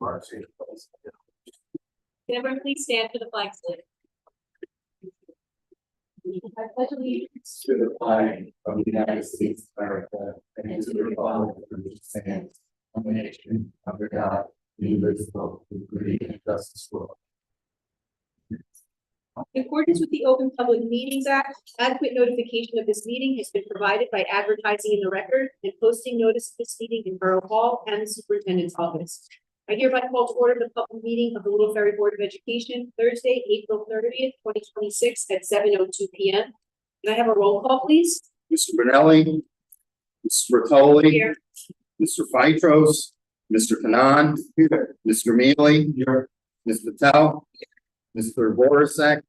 Can everyone please stand for the flag salute? I pledge allegiance to the flag of the United States of America and to the republic for which it stands, one nation, under God, indivisible, with liberty and justice for all. In accordance with the Open Public Meetings Act, adequate notification of this meeting has been provided by advertising in the record and posting notice of this meeting in Borough Hall and the Superintendent's office. I hereby call to order the public meeting of the Little Ferry Board of Education, Thursday, April 30th, 2026 at 7:02 p.m. Can I have a roll call, please? Mr. Brunelli, Mr. Bertoli, Here. Mr. Feitros, Mr. Kanan, Mr. Mealy, Ms. Patel, Mr. Borisek,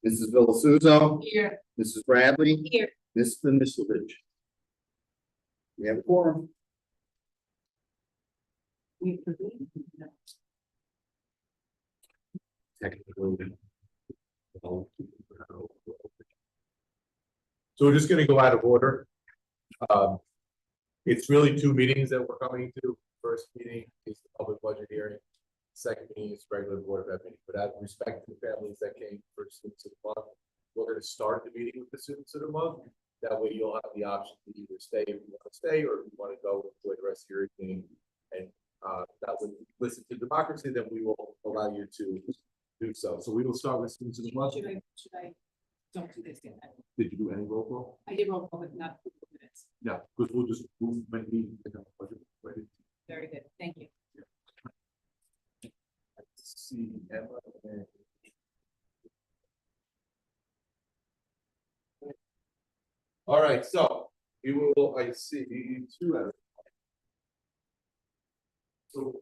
Mrs. Villasuso, Here. Mrs. Bradley, Here. Mr. Nislovich. We have a quorum. Technically. So we're just going to go out of order. It's really two meetings that we're coming to. First meeting is the public budget hearing. Second meeting is regular board of ed meeting. But out of respect to the families that came for students of the month, we're going to start the meeting with the students of the month. That way you'll have the option to either stay if you want to stay or if you want to go enjoy the rest of your evening. And that would listen to democracy, then we will allow you to do so. So we will start with students of the month. Should I don't do this yet? Did you do any roll call? I did roll call, but not 4 minutes. Yeah, because we'll just move when we pick up the budget. Ready? Very good. Thank you. See Emma and all right, so we will. I see two out of. So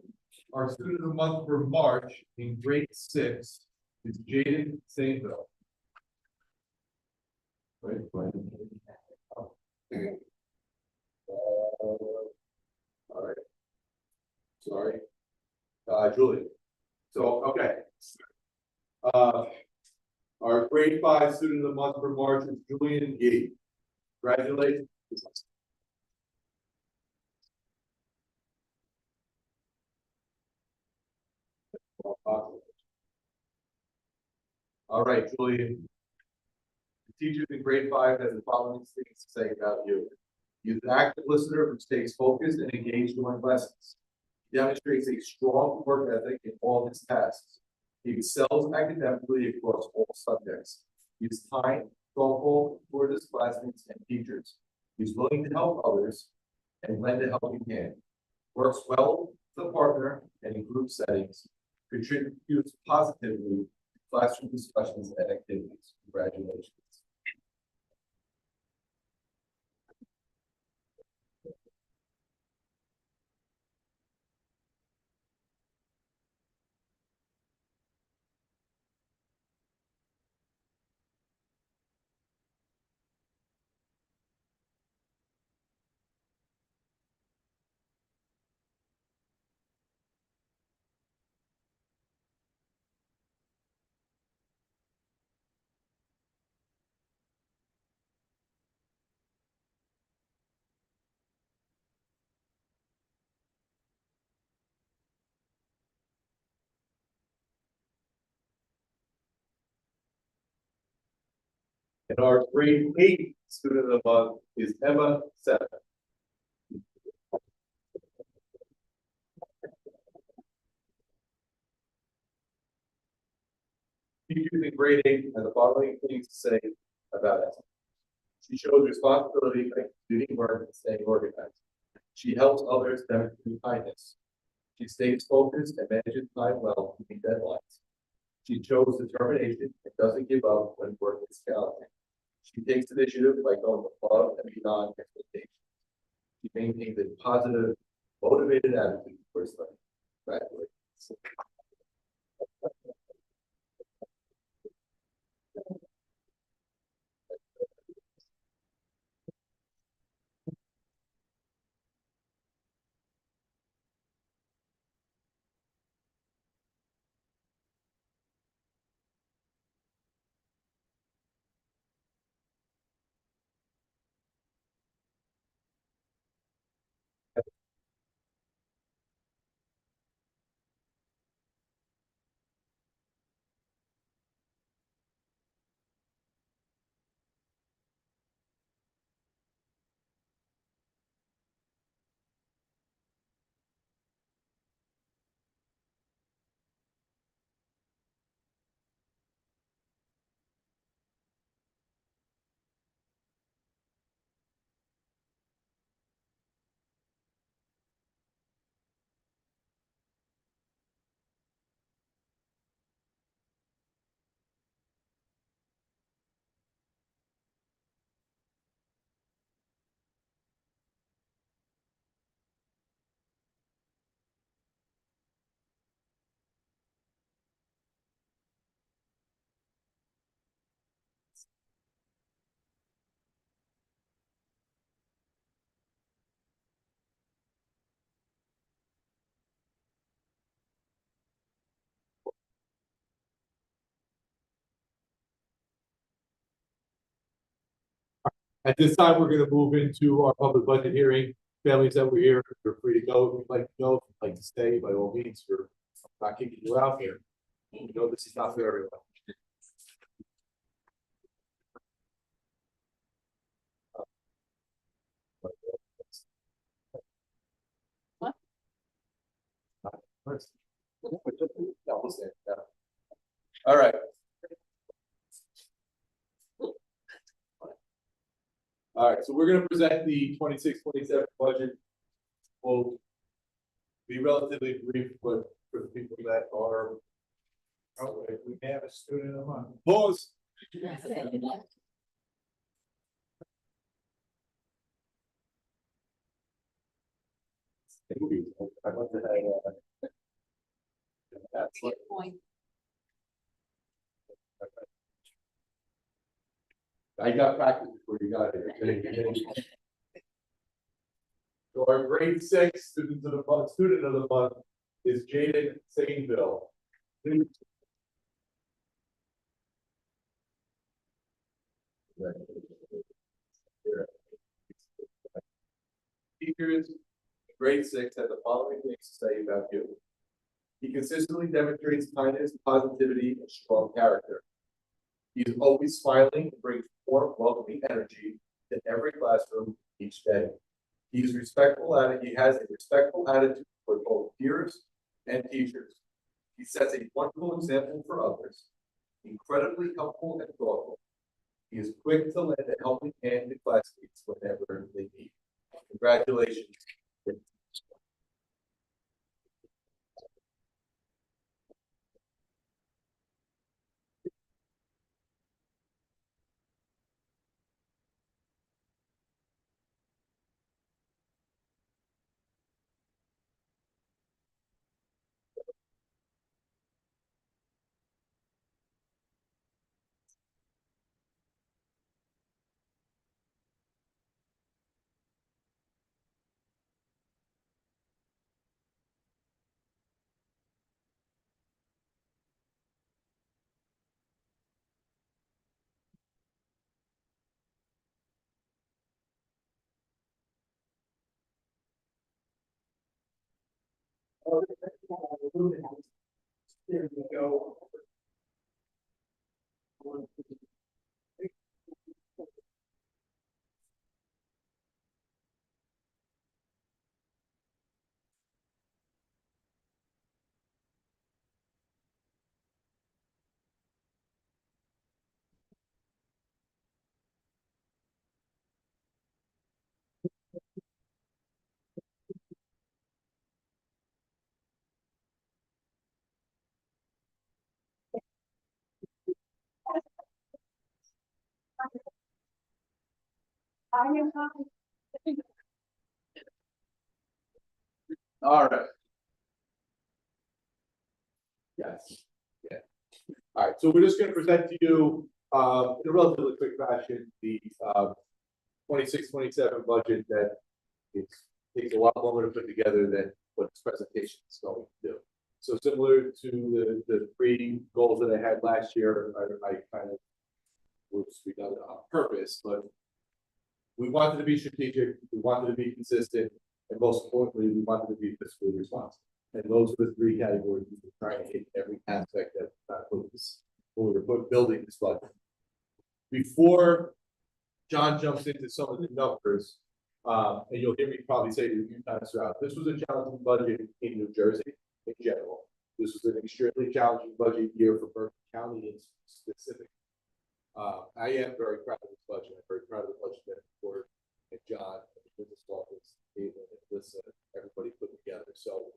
our student of the month for March in grade 6 is Jaden Sainville. Right. All right. Sorry, Julie. So okay. Our grade 5 student of the month for March is Julian Gee. Congratulations. All right, Julian. The teacher in grade 5 has the following things to say about you. He's an active listener who stays focused and engaged during lessons. He demonstrates a strong work ethic in all his tasks. He excels academically across all subjects. He is kind, thoughtful toward his classmates and teachers. He's willing to help others and lend a helping hand. Works well with a partner and in group settings. Contributes positively to classroom discussions and activities. Congratulations. And our grade 8 student of the month is Emma Seven. Teachers in grade 8 have the following things to say about Emma. She shows responsibility by completing work and staying organized. She helps others demonstrate kindness. She stays focused and manages time well to meet deadlines. She shows determination and doesn't give up when work is challenging. She takes initiative by going above and beyond expectations. She maintains a positive, motivated attitude towards life. Congratulations. At this time, we're gonna move into our public budget hearing. Families that were here, you're free to go. If you'd like to go, if you'd like to stay, by all means, we're not kicking you out here. You know, this is not for everyone. All right. All right, so we're gonna present the 26-27 budget. We'll be relatively brief, but for the people that are. Oh, wait, we may have a student of mine. Pause. I'd like to have, that's what- I got practice before you got here. So our grade 6 student of the month is Jaden Sainville. Teachers, grade 6 have the following things to say about you. He consistently demonstrates kindness, positivity, and strong character. He is always smiling and brings warm, welcoming energy to every classroom each day. He has a respectful attitude for both peers and teachers. He sets a wonderful example for others. Incredibly helpful and thoughtful. He is quick to lend a helping hand to classmates whenever they need. Congratulations. There we go. All right. Yes. Yeah. All right. So we're just going to present to you, in a relatively quick fashion, the 26-27 budget that takes a lot longer to put together than what this presentation is going to do. So similar to the three goals that I had last year, I kind of was redundant on purpose, but we wanted to be strategic, we wanted to be consistent, and most importantly, we wanted to be fiscally responsible. And those are the three categories we were trying to hit every aspect that when we were building this budget. Before John jumps into some of the numbers, and you'll hear me probably say it a few times throughout, this was a challenging budget in New Jersey in general. This was an extremely challenging budget year for Bergen County in specific. I am very proud of this budget. I'm very proud of the budget that the board and John and the business office, David and Alyssa, everybody put together. So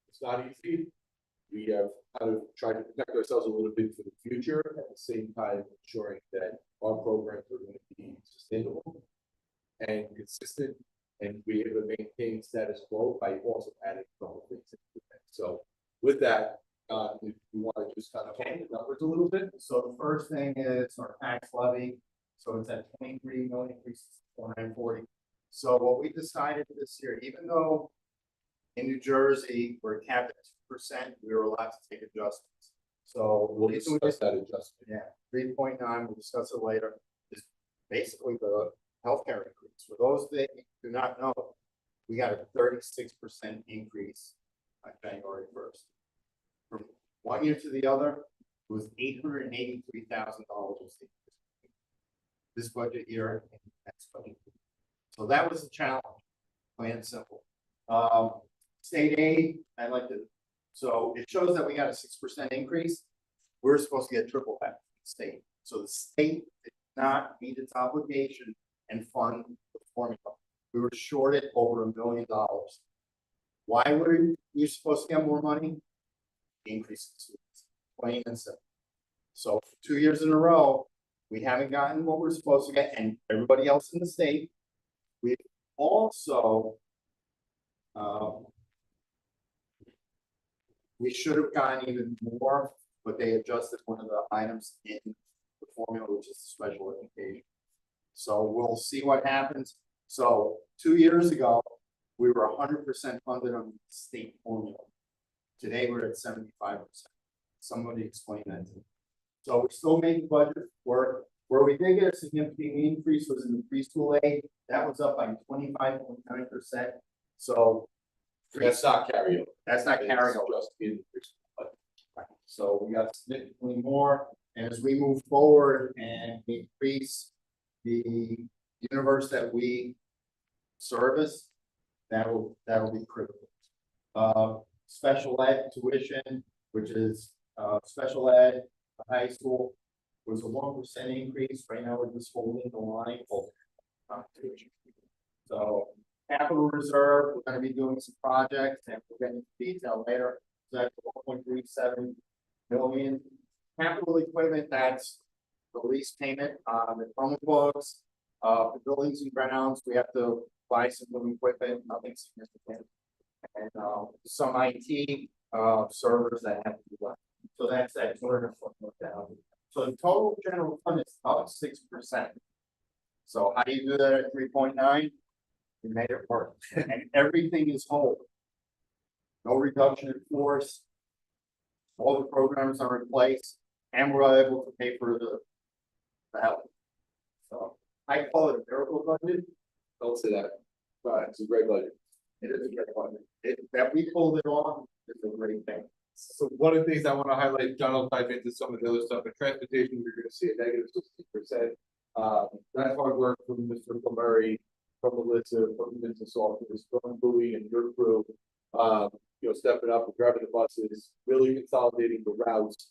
it's not easy. We have kind of tried to protect ourselves a little bit for the future, at the same time ensuring that our programs are going to be sustainable and consistent, and be able to maintain status quo by also adding a couple of things into it. So with that, if you want to just kind of change the numbers a little bit. So the first thing is our tax levy, so it's at 23 million, 440. So what we decided this year, even though in New Jersey, we're capped at 2%, we were allowed to take adjustments. So We'll discuss that adjustment. yeah, 3.9, we'll discuss it later. Is basically the healthcare increase. For those that do not know, we got a 36% increase on January 1st. From one year to the other, it was $883,000 this budget year and next budget. So that was a challenge, plain and simple. State aid, I like to, so it shows that we got a 6% increase. We're supposed to get triple that from the state. So the state did not meet its obligation and fund the formula. We were shorted over $1 million. Why were you supposed to get more money? Increase in students, plain and simple. So for 2 years in a row, we haven't gotten what we're supposed to get, and everybody else in the state. We've also, we should have gotten even more, but they adjusted one of the items in the formula, which is special education. So we'll see what happens. So 2 years ago, we were 100% funded on the state formula. Today, we're at 75%. Somebody explain that to me. So we still make budget work. Where we did get a significant increase was in the preschool aid. That was up by 25.9%. So That's not carryover. that's not carrying over. Just increase. So we got significantly more, and as we move forward and increase the universe that we service, that'll be critical. Special ed tuition, which is special ed, high school, was a 1% increase. Right now, we're just holding the line of tuition. So capital reserve, we're going to be doing some projects, and we'll get into detail later. So that's 1.37 million. Capital equipment, that's the lease payment on the Chromebooks, the buildings and grounds. We have to buy some new equipment, nothing significant, and some IT servers that have to be left. So that's that 241,000. So the total general fund is up 6%. So how do you do that at 3.9? We made it work, and everything is whole. No reduction in force. All the programs are in place, and we're able to pay for the help. So I call it a miracle budget. Don't say that. Right, it's a great budget. It is a great budget. That we pulled it off is a great thing. So one of the things I want to highlight, John will dive into some of the other stuff, but transportation, you're going to see a negative 60%. That's hard work from Mr. Murray, from Melissa, from the business office, from Bowie and your crew. Stepping up and grabbing the buses, really consolidating the routes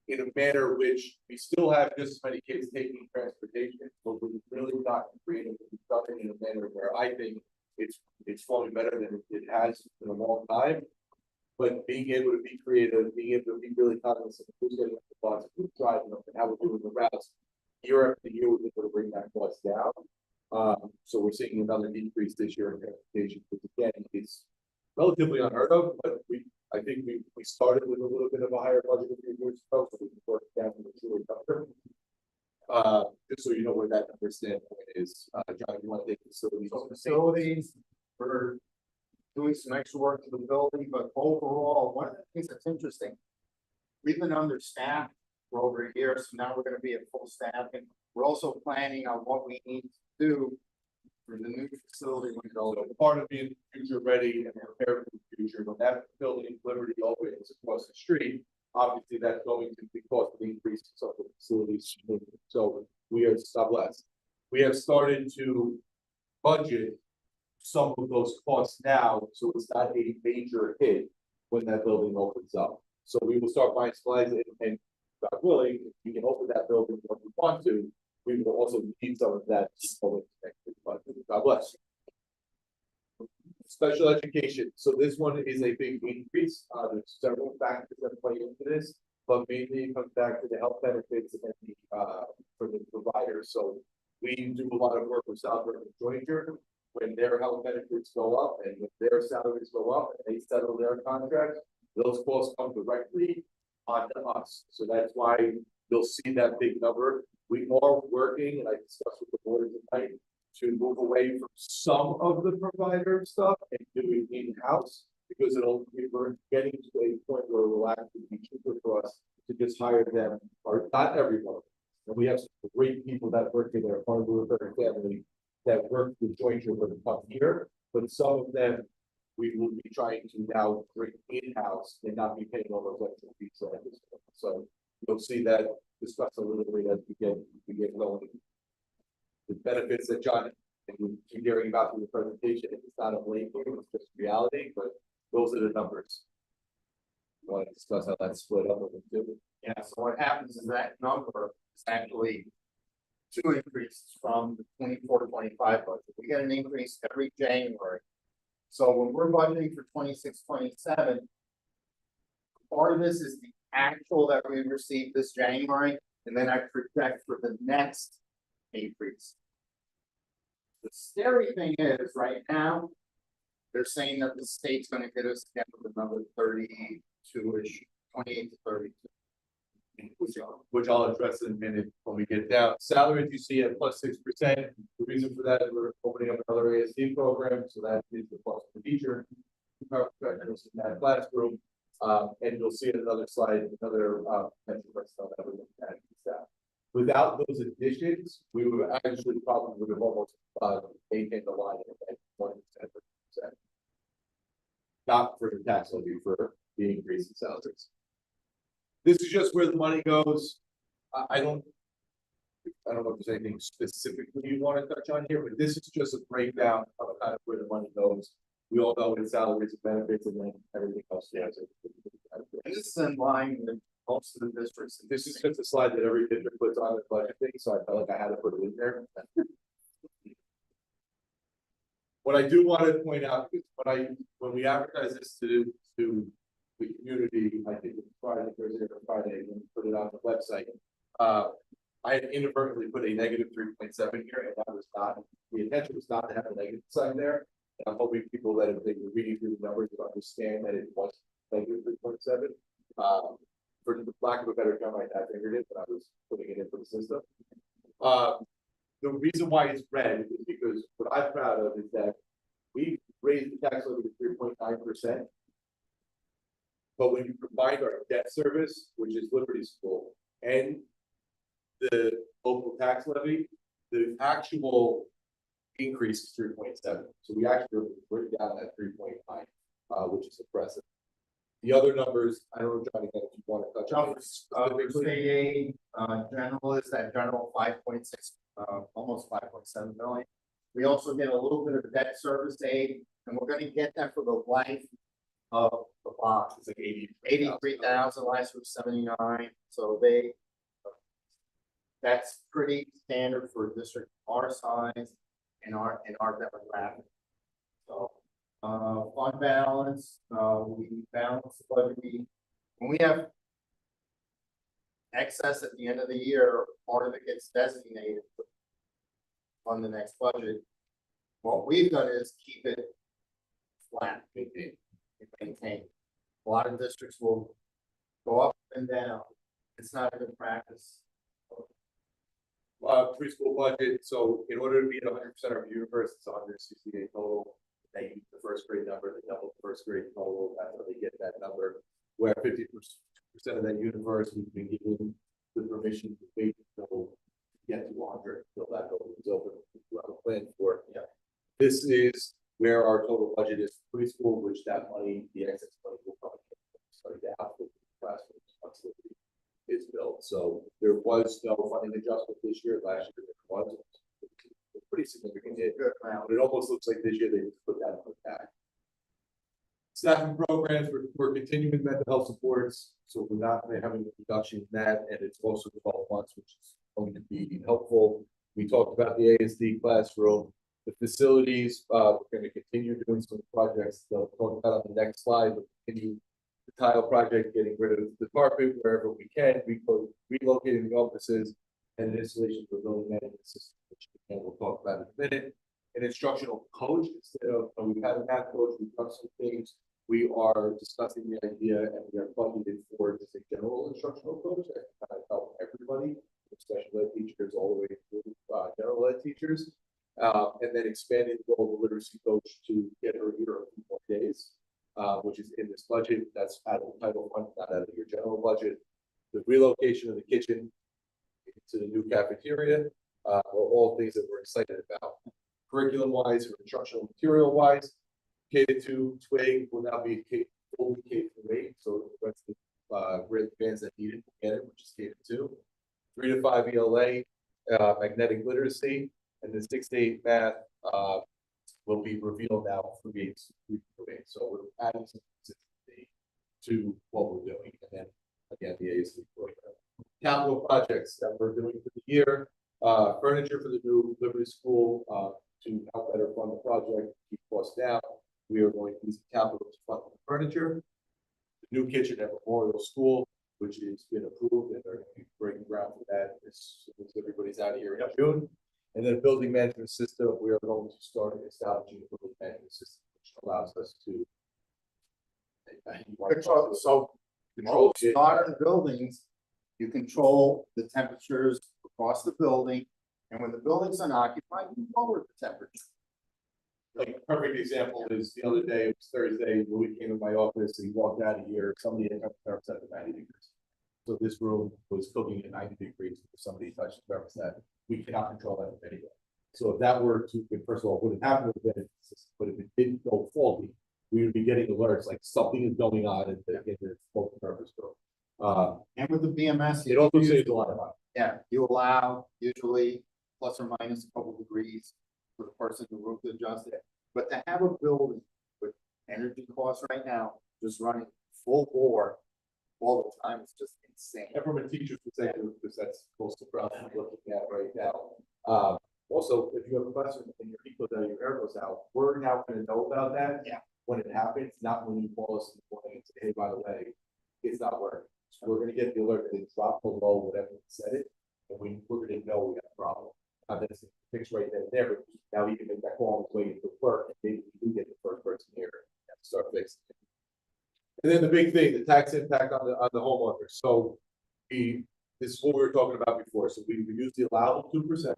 in a manner which we still have just as many kids taking transportation, but we've really gotten creative and done it in a manner where I think it's flowing better than it has in a long time. But being able to be creative, being able to be really cognizant of who's getting the bus, who's driving them, and how we're doing the routes, year after year, we're able to bring that cost down. So we're seeing another decrease this year in transportation, which again is relatively unheard of, but I think we started with a little bit of a higher budget a few years ago, so we can work down to the truly number. Just so you know where that number standpoint is. John, you want to take facilities? So facilities, we're doing some extra work to the building, but overall, one of the things that's interesting, we've been understaffed for over a year, so now we're going to be at full staff, and we're also planning on what we need to do for the new facility when it opens. So part of being future ready and prepared for the future, when that building Liberty opens across the street, obviously that's going to be cost of increase in some of the facilities. So we are less. We have started to budget some of those costs now, so it's not a major hit when that building opens up. So we will start buying supplies, and God willing, if we can open that building when we want to, we will also need some of that to go into next year's budget. God bless. Special education. So this one is a big increase. There's several factors that play into this, but mainly it comes back to the health benefits and the for the providers. So we do a lot of work with Southbrook and Joininger. When their health benefits go up and when their salaries go up and they settle their contracts, those costs come directly onto us. So that's why you'll see that big number. We are working, and I discussed with the board tonight, to move away from some of the provider stuff and doing in-house, because we're getting to a point where it will actually be cheaper for us to just hire them, or not everyone, And we have some great people that work in there, part of the Ferry family, that work with Jointure for the come here, but some of them we will be trying to now bring in-house and not be paying all those extra fees at this point. So you'll see that discussed a little bit as we get going. The benefits that John and we keep hearing about through the presentation, it's not a blanket, it's just reality, but those are the numbers. You want to discuss how that's split up with them too? Yeah, so what happens is that number is actually two increases from the 24-25 budget. We get an increase every January. So when we're budgeting for 26-27, part of this is the actual that we received this January, and then I project for the next increase. The scary thing is, right now, they're saying that the state's gonna get us down to another 32-ish, 28 to 32. Which I'll address in a minute when we get down. Salaries you see at +6%. The reason for that is we're opening up another ASD program, so that is the cost of the teacher. Professionals in that classroom, and you'll see in another slide, another potential stuff that we're looking at staff. Without those additions, we would actually probably would have almost maintained the line at 1%. Not for the tax levy, for the increase in salaries. This is just where the money goes. I don't know if there's anything specifically you want to touch on here, but this is just a breakdown of kind of where the money goes. We all know it's salaries and benefits, and then everything else. Yeah. And this is in line with most of the districts. This is just a slide that every district puts on their budget thing, so I felt like I had to put it in there. What I do want to point out is when we advertise this to the community, I think it's Friday, Thursday or Friday, when we put it on the website. I had inadvertently put a -3.7 here, and that was not, the intention was not to have a negative sign there. And I'm hoping people that if they were reading through the numbers would understand that it was -3.7. For the lack of a better term, I figured it, but I was putting it in for the system. The reason why it's red is because what I'm proud of is that we raised the tax levy to 3.9%. But when you combine our debt service, which is Liberty School, and the local tax levy, the actual increase is 3.7. So we actually break down at 3.9, which is impressive. The other numbers, I don't know, Johnny, if you want to touch on. State aid, general is that general 5.6, almost 5.7 million. We also get a little bit of debt service aid, and we're gonna get that for the life of the bond. It's like 83,000, last was 79, so that's pretty standard for a district our size and our demographic. So, fund balance, we balance the budget. When we have excess at the end of the year, part of it gets designated on the next budget. What we've done is keep it flat, maintain. A lot of districts will go up and down. It's not a good practice. Preschool budget, so in order to be at 100% of universe, it's 168 total. They use the first grade number, they double the first grade total, that's how they get that number. Where 50% of that universe, we've been given the permission to wait until get to 100, until that goal is open, we have a plan for. Yeah. This is where our total budget is for preschool, which that money, the excess money will probably start down with the classroom responsibility is built. So there was no funding adjustment this year. Last year there was a pretty significant hit. But it almost looks like this year they just put that back. Staffing programs, we're continuing mental health supports, so we're not having a reduction in that, and it's also 12 months, which is going to be helpful. We talked about the ASD classroom, the facilities. We're going to continue doing some projects. They'll talk about on the next slide. We'll continue the tile project, getting rid of the carpet wherever we can, relocating the offices, and installation of the building management system, which again, we'll talk about in a minute. An instructional coach, instead of, we've had a math coach, we've done some things. We are discussing the idea, and we are budgeted for just a general instructional coach that can kind of help everybody, special ed teachers all the way through general ed teachers. And then expanding the role of the literacy coach to get her here a few more days, which is in this budget. That's out of the title fund, not out of your general budget. The relocation of the kitchen, to the new cafeteria, are all things that we're excited about. Curriculum wise or instructional material wise, K-2 twig will now be fully K-8, so that's the grade bands that need it, get it, which is K-2. 3 to 5 ELA, magnetic literacy, and the 6 to 8 math will be revealed now for grades 3 to 8. So we're adding some consistency to what we're doing, and then again the ASD program. Capital projects that we're doing for the year, furniture for the new Liberty School to help better fund the project, keep costs down. We are going to use capital to fund the furniture. The new kitchen at Memorial School, which has been approved, and they're going to be breaking ground for that as soon as everybody's out of here in June. And then building management system, we are going to start establishing a building management system, which allows us to control modern buildings. You control the temperatures across the building, and when the building's unoccupied, you lower the temperature. Like a perfect example is the other day, it was Thursday, Louis came in my office, and he walked out of here, somebody had thermostat at 90 degrees. So this room was cooking at 90 degrees, if somebody touched the thermostat, we cannot control that anyway. So if that were to, first of all, wouldn't happen with the benefit system, but if it didn't go faulty, we would be getting alerts like something is going on in the multi-purpose room. And with the BMS, It also saves a lot of money. yeah, you allow usually plus or minus a couple degrees for the person in the room to adjust it. But to have a building with energy costs right now, just running full bore all the time, is just insane. And from a teacher's perspective, because that's close to what I'm looking at right now. Also, if you have a question and your equal out, your air goes out, we're now going to know about that. Yeah. When it happens, not when you call us in the morning and say, hey, by the way, it's not working. So we're going to get the alert that it dropped below whatever we said it, and we're going to know we got a problem. That's fixed right then and there, but now we can make that call on his way into work, and maybe we do get the first person here and start fixing it. And then the big thing, the tax impact on the homeowner. So this is what we were talking about before. So we use the allowable 2%.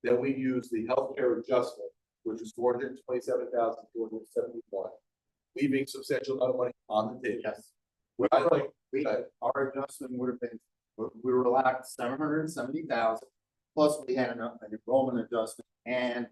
Then we use the healthcare adjustment, which is $427,271, leaving substantial amount of money on the table. Yes. Well, Our adjustment would have been, we were allowed 770,000, plus we had an enrollment adjustment and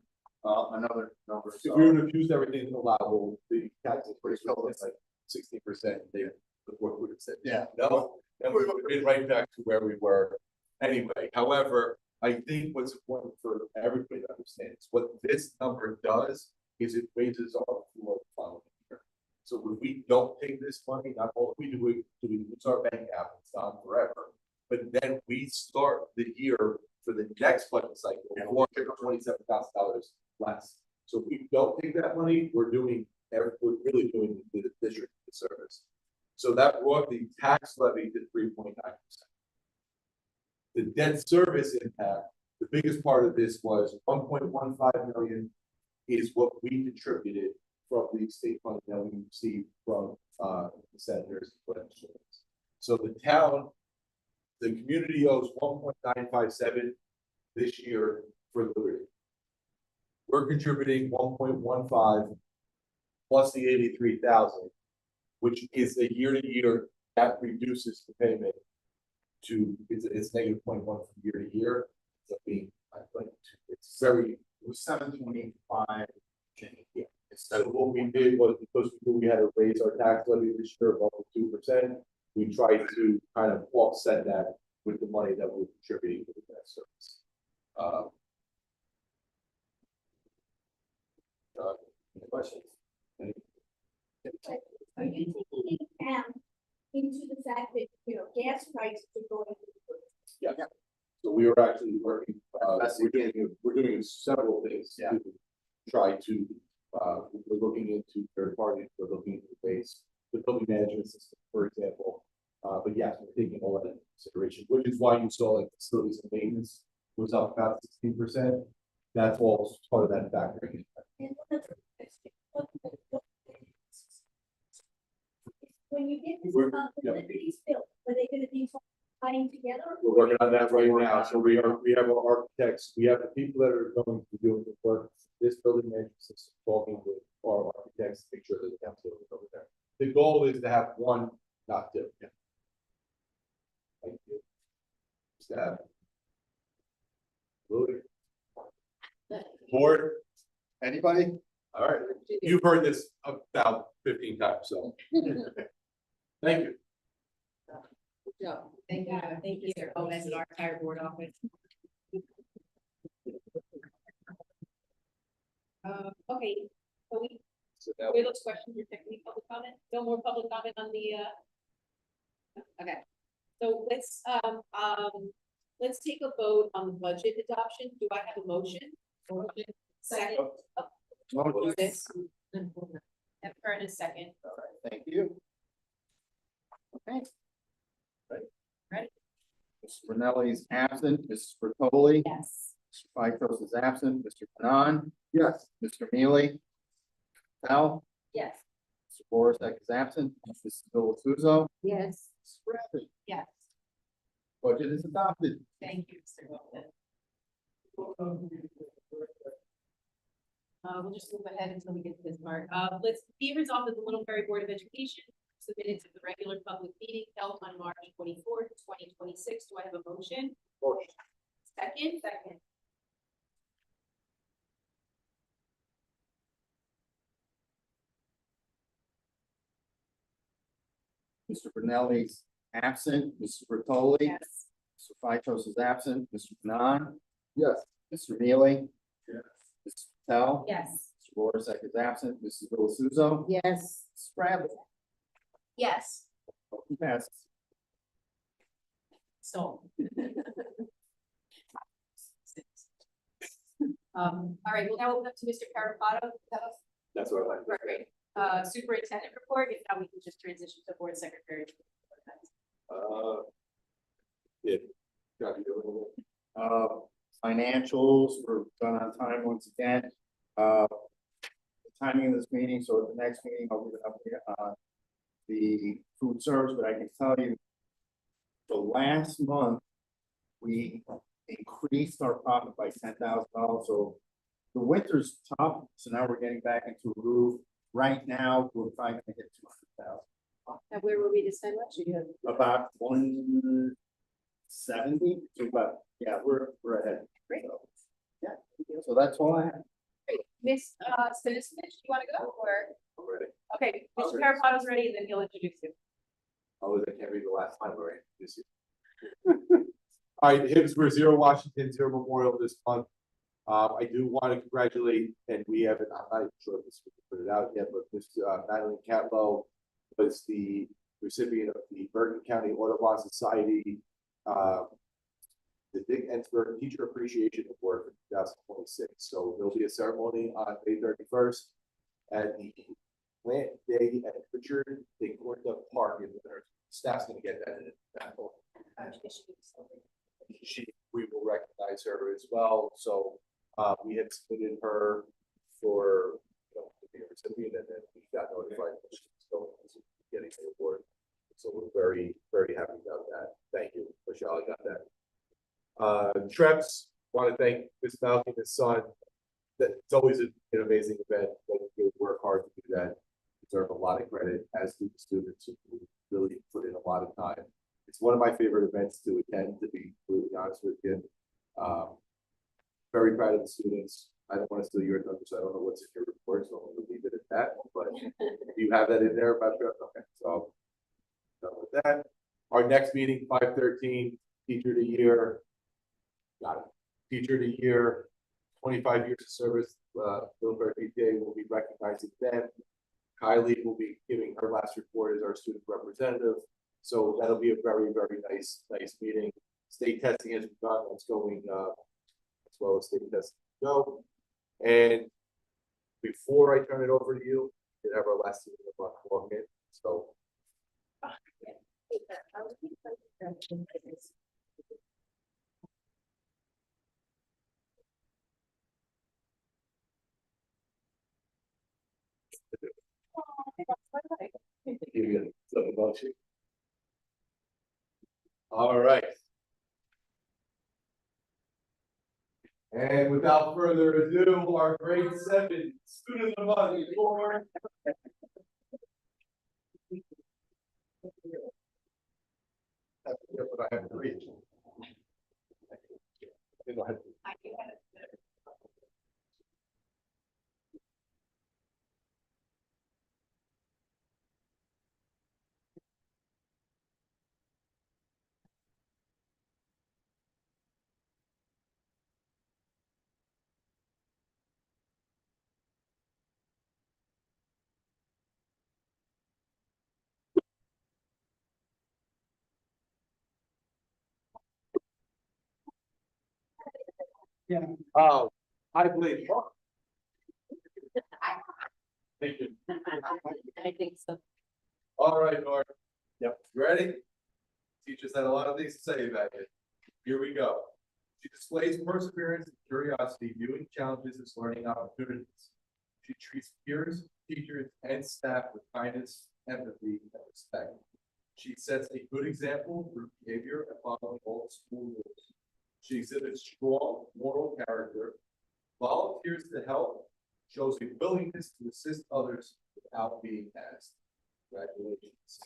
another number. if we would have used everything allowable, the tax is pretty close, it's like 60%. The court would have said, Yeah. no, and we would have been right back to where we were anyway. However, I think what's important for everybody to understand is what this number does is it raises our floor the following year. So if we don't take this money, not all we do, we lose our bank account, it's gone forever. But then we start the year for the next budget cycle, $427,000 less. So if we don't take that money, we're really doing the district a service. So that brought the tax levy to 3.9%. The debt service impact, the biggest part of this was 1.15 million is what we contributed from the state funding that we received from the senators and legislators. So the town, the community owes 1.957 this year for Liberty. We're contributing 1.15 plus the 83,000, which is a year-to-year that reduces the payment to it's negative 0.1 from year to year. It's being it's very It was 725 change. yeah. So what we did was because we had to raise our tax levy this year above 2%, we tried to kind of offset that with the money that we're contributing to the debt service. Any questions? Are you taking into account into the fact that, you know, gas prices are going to the Yeah. So we are actually working, we're doing several things Yeah. to try to, we're looking into third parties, we're looking into ways, the building management system, for example. But yes, we're taking all that into consideration, which is why you saw like facilities and maintenance was up about 16%. That's all part of that factoring. when you get this, We're- the Liberty's built, are they gonna be tying together? We're working on that right now. So we have our architects, we have the people that are going to do the work. This building management system, talking with our architects, to make sure that the council is over there. The goal is to have one, not two. Thank you. Just to have Absolutely. Board, anybody? All right, you've heard this about 15 times, so. Thank you. Thank you, Mr. Gomez and our entire board office. Okay, so So now, we those questions, you're taking public comment? No more public comment on the, okay. So let's take a vote on the budget adoption. Do I have a motion? Second. Motion. This. And Fern is second. All right, thank you. Okay. Ready? Mr. Brunelli is absent, Mrs. Bertoli. Yes. Mr. Phytos is absent, Mr. Kanan, yes. Mr. Mealy. Al, Yes. Mr. Borisek is absent, Mrs. Delasuzo. Yes. Mrs. Bradley. Yes. Budget is adopted. Thank you, Mr. Gomez. We'll just move ahead until we get to this part. Let's be resolved that the Little Ferry Board of Education submitted to the regular public meeting held on March 24th, 2026. Do I have a motion? Motion. Second? Second. Mr. Brunelli is absent, Mrs. Bertoli. Yes. Mr. Phytos is absent, Mr. Kanan, Yes. Mr. Mealy. Yes. Mrs. Patel. Yes. Mr. Borisek is absent, Mrs. Delasuzo. Yes. Mrs. Bradley. Yes. Motion passes. So. All right, we'll now open up to Mr. Carapato. That's what I like. Great. Superintendent report, if not, we can just transition to board secretary. Yeah. Got you doing it. Financials were done on time once again. The timing of this meeting, so at the next meeting, I'll give an update on the food service, but I can tell you the last month, we increased our profit by $10,000. So the winter's tough, so now we're getting back into a groove. Right now, we're probably gonna hit 200,000. And where were we this time last year? About 170, so about, yeah, we're ahead. Great. So, yeah, so that's all I have. Miss, Stanislavich, you wanna go, or? I'm ready. Okay, Mr. Carapato's ready, and then he'll introduce you. Oh, I can't read the last time, all right, this year. All right, Hibbs, we're Zero Washington, Zero Memorial this month. I do want to congratulate, and we haven't, I'm not sure if this we can put it out yet, but Miss Madeline Catlow was the recipient of the Bergen County Audubon Society the Dick Ensberg Teacher Appreciation Award for 2026. So there'll be a ceremony on May 31st at the Plant Day at Richard Dick Park, and our staff's going to get that in that hall. We will recognize her as well. So we had submitted her for to be a recipient, and then we got notified that she was going to be getting the award. So we're very, very happy about that. Thank you, Michelle. I got that. Treps, want to thank Ms. Malky and his son. It's always an amazing event. But we work hard to do that. Deserve a lot of credit, as do the students who really put in a lot of time. It's one of my favorite events to attend, to be completely honest with you. Very proud of the students. I don't want to steal your thunder, so I don't know what's in your report, so I'm going to leave it at that. But you have that in there about Treps? Okay, so done with that. Our next meeting, 5/13, Teacher of the Year. Got it. Teacher of the Year, 25 years of service. Middlebury PTA will be recognizing them. Kylie will be giving her last report as our student representative. So that'll be a very, very nice meeting. State testing has begun. It's going as well as state testing go. And before I turn it over to you, we did have our last meeting of month walk in. So give you some emotion. All right. And without further ado, our grade 7 student of the month for that's what I have to read. Go ahead. Thank you. Oh, I believe Mark. Thank you. I think so. All right, Mark. Yep. You ready? Teachers had a lot of things to say about it. Here we go. She displays perseverance and curiosity, viewing challenges as learning opportunities. She treats peers, teachers, and staff with kindness, empathy, and respect. She sets a good example through behavior and following all school rules. She exhibits strong moral character, volunteers to help, shows a willingness to assist others without being asked. Congratulations.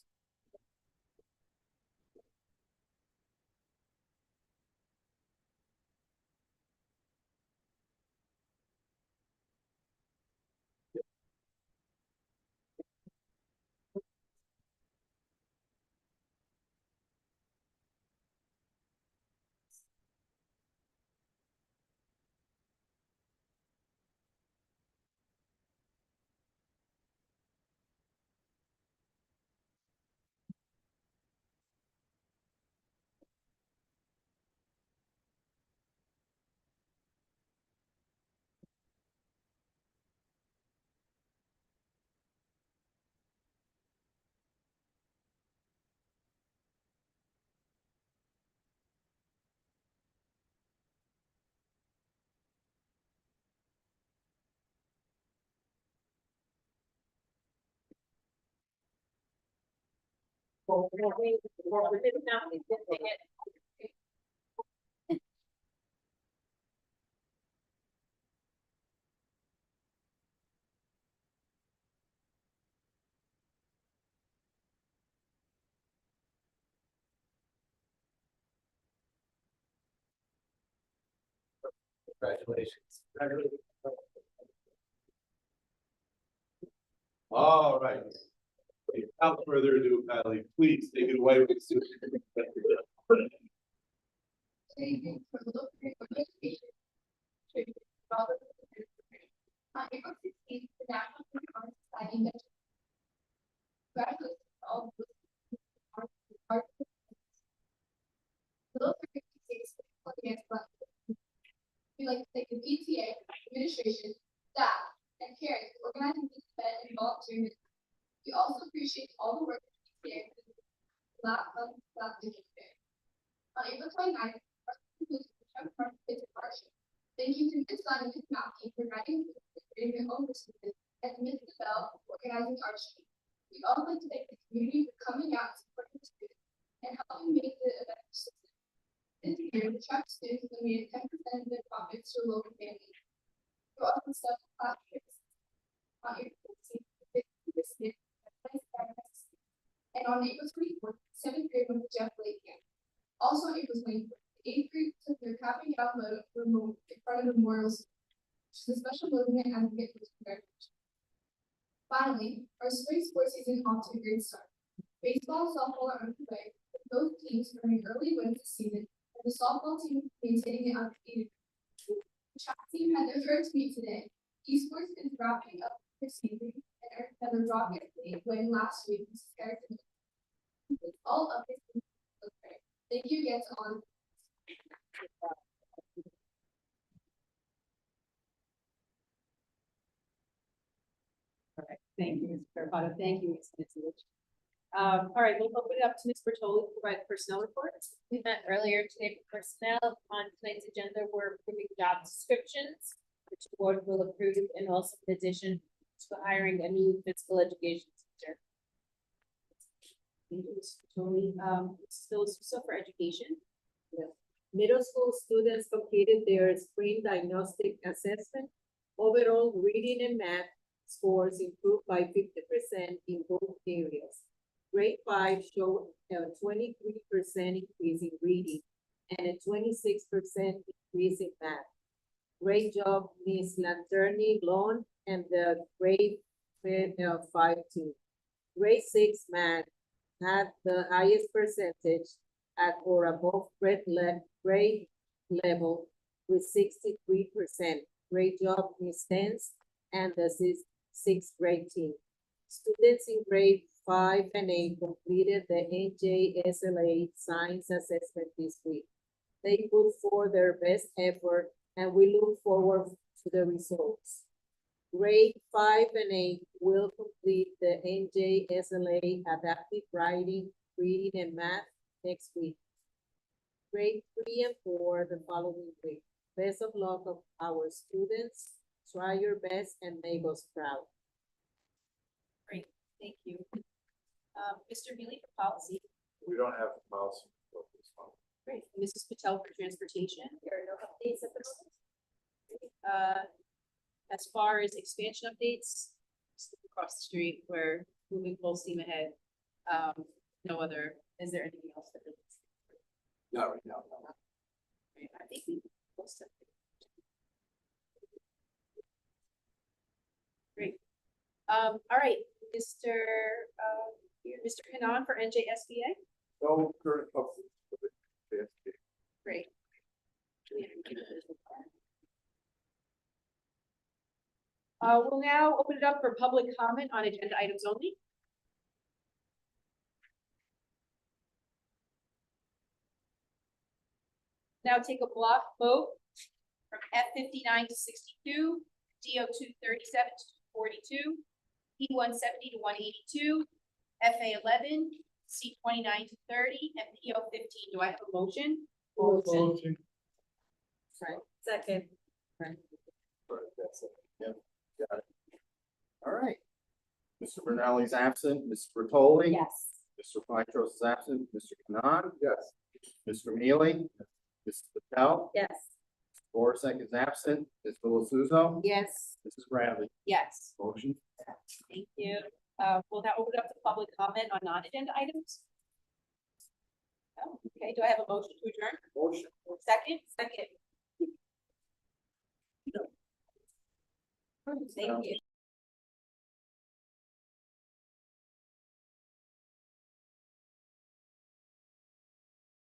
Congratulations. All right. Without further ado, Kylie, please take it away with the student. Anything for the local education. On April 16th, the National Community Honor Society met. Congratulations to all of those who are Little 56 dance club. We'd like to thank the PTA, administration, staff, and parents for organizing this event and volunteering. We also appreciate all the work of the PTA last month, last fair. On April 29th, our concludes the Chuck Park Kids Partnership. Thank you to Ms. Sun and Ms. Malky for writing your own students and Ms. Bell for organizing our street. We also like to thank the community for coming out and supporting the students and helping make the event successful. This year, the Chuck students donated 10% of their profits to local families. We also stuff class trips. On April 15th, and on April 24th, 7th grade went to Jeff Lake camp. Also on April 24th, the 8th grade took their capping out photo in front of the memorials, which is a special movement and get to congratulations. Finally, our spring sports season off to a great start. Baseball and softball are underway, with both teams earning early wins this season, and the softball team maintaining it undefeated. The track team had their first meet today. Esports is wrapping up their season and earned another rocket win last week. All of this. Thank you again to all. All right, thank you, Ms. Carapata. Thank you, Ms. Nitzowitz. All right, we'll open it up to Ms. Bertoli to provide personnel reports. We met earlier today for personnel. On tonight's agenda, we're approving job descriptions, which the board will approve, and also in addition to hiring a new physical education teacher. Thank you, Ms. Bertoli. So for education. Yes. Middle school students completed their spring diagnostic assessment. Overall reading and math scores improved by 50% in both areas. Grade 5 showed a 23% increase in reading and a 26% increase in math. Great job, Ms. Lanterni Blonde and the grade 5 team. Grade 6 math had the highest percentage at or above grade level with 63%. Great job, Ms. Stens and the sixth grade team. Students in grade 5 and 8 completed the NJSLA science assessment this week. They put forth their best effort and we look forward to the results. Grade 5 and 8 will complete the NJSLA adaptive writing, reading, and math next week. Grade 3 and 4 the following week. Best of luck of our students. Try your best and make us proud. Thank you. Mr. Mealy for policy. We don't have a policy for this one. Great. Mrs. Patel for transportation. There are no updates at the moment. As far as expansion updates, just look across the street, we're moving full steam ahead. No other, is there anything else that? Not right now. I think we most of it. Great. All right, Mr. Kanan for NJSBA. No current public. Great. We'll now open it up for public comment on agenda items only. Now take a block vote from F59 to 62, DO2 37 to 42, P170 to 182, FA11, C29 to 30, and PO15. Do I have a motion? Motion. Second. That's it. All right. Mr. Brunelli's absent, Ms. Bertoli. Yes. Mr. Phytros is absent, Mr. Khan, Yes. Mr. Mealy, Ms. Patel, Yes. Borsec is absent, Ms. Suso, Yes. Mrs. Bradley, Yes. motion. Thank you. We'll now open up to public comment on non-agenda items. Oh, okay, do I have a motion to adjourn? Motion. Second? Second. Thank you.